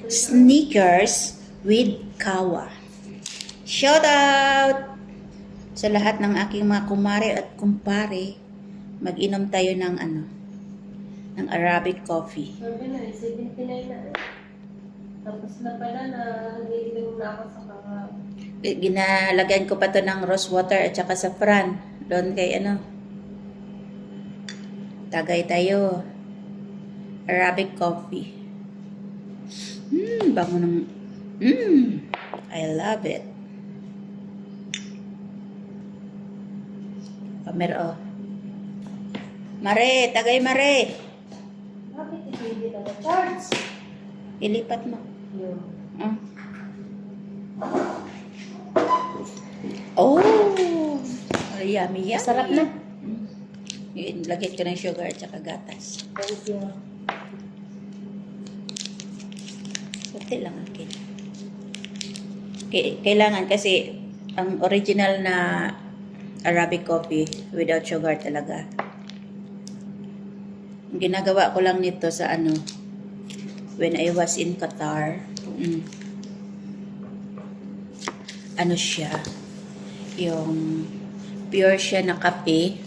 Sneakers with kawa. Shout out sa lahat ng aking mga kumare at kumpare. Mag-inom tayo ng ng Arabic coffee. Sabi na, 79 na. Tapos na pala na nag-iinom na ako sa kaka. Ginalagyan ko pa to ng rose water at saka saffron. Doon kay Tagay tayo. Arabic coffee. Bango ng... I love it. Kamera, oh. Mare, tagay Mare. Bakit hindi na na-charge? Ilipat mo. Yun. Oh! Yummy, yummy. Sarap na. Lagyan ko ng sugar at saka gatas. Thank you. Kunti lang akin. Kailangan kasi ang original na Arabic coffee without sugar talaga. Ginagawa ko lang nito sa when I was in Qatar. Siya, yung pure siya na kape,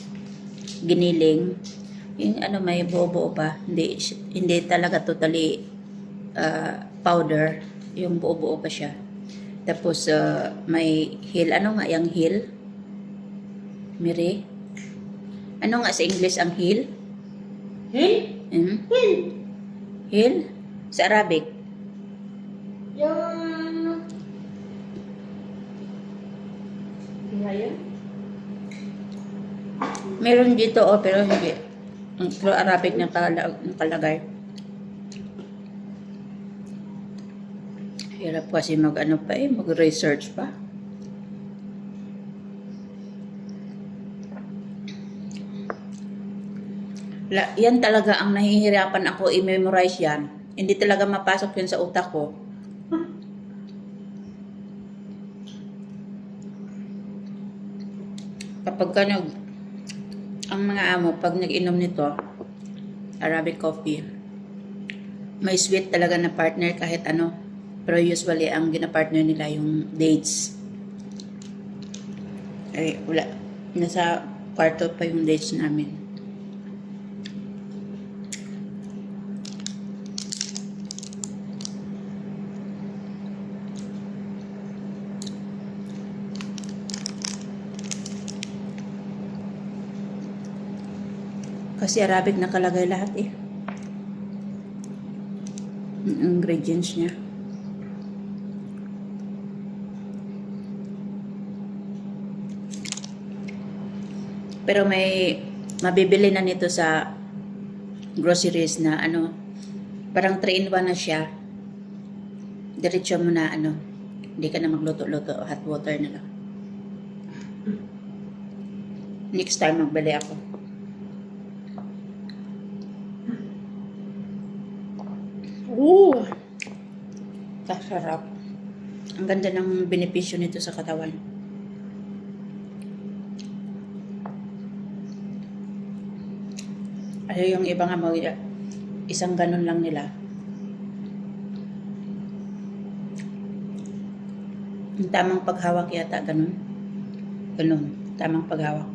giniling. Yung may buo-buo pa. Hindi talaga totally powder. Yung buo-buo pa siya. Tapos may hill. Ano nga yung hill? Mire? Ano nga sa English ang hill? Hill? Hill? Hill? Sa Arabic? Yung... Ngayon? Meron dito pero hindi. Pero Arabic na nakalagay. Hirap kasi mag-research pa. Yan talaga ang nahihirapan ako i-memorize yan. Hindi talaga mapasok yun sa utak ko. Kapag ang mga amo, pag nag-inom nito, Arabic coffee, may sweet talaga na partner kahit pero usually ang gina-partner nila yung dates. Ay, wala. Nasa kwarto pa yung dates namin. Kasi Arabic nakalagay lahat eh. Ang ingredients niya. Pero may mabibili na nito sa groceries na parang 3-in-1 na siya. Diretso mo na hindi ka na magluto-luto, hot water na lang. Next time magbili ako. Sarap. Ang ganda ng benepisyo nito sa katawan. Yung iba nga isang ganun lang nila. Yung tamang paghawak yata, ganun. Ganun, tamang paghawak.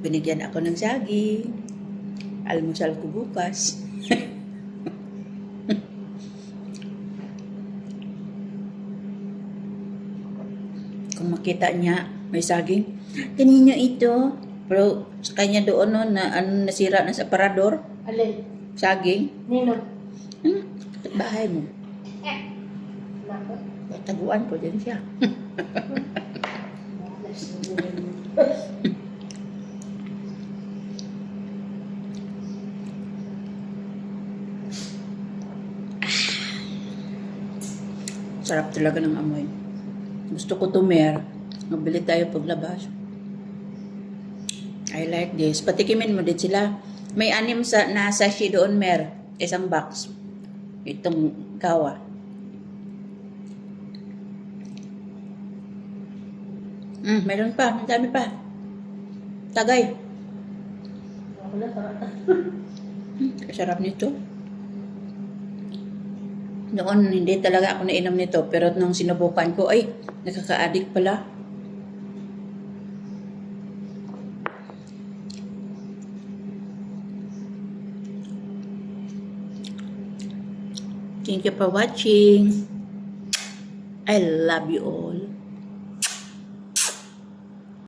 Binigyan ako ng saging. Almusal ko bukas. Kung makita niya, may saging. Kanino ito? Pero sa kanya doon nasira na sa parador. Alin? Saging. Nino? Bahay mo. Nako. Taguan ko din siya. Sarap talaga ng amoy. Gusto ko tumer. Mabili tayo paglabas. I like this. Patikimin mo din sila. May 6 na sachet doon, Mer. Isang box. Itong kawa. Meron pa. Ang dami pa. Tagay. Ako na, sarap. Sarap nito. Noon, hindi talaga ako nainom nito. Pero nung sinubukan ko, ay, nakaka-addict pala. Thank you for watching. I love you all.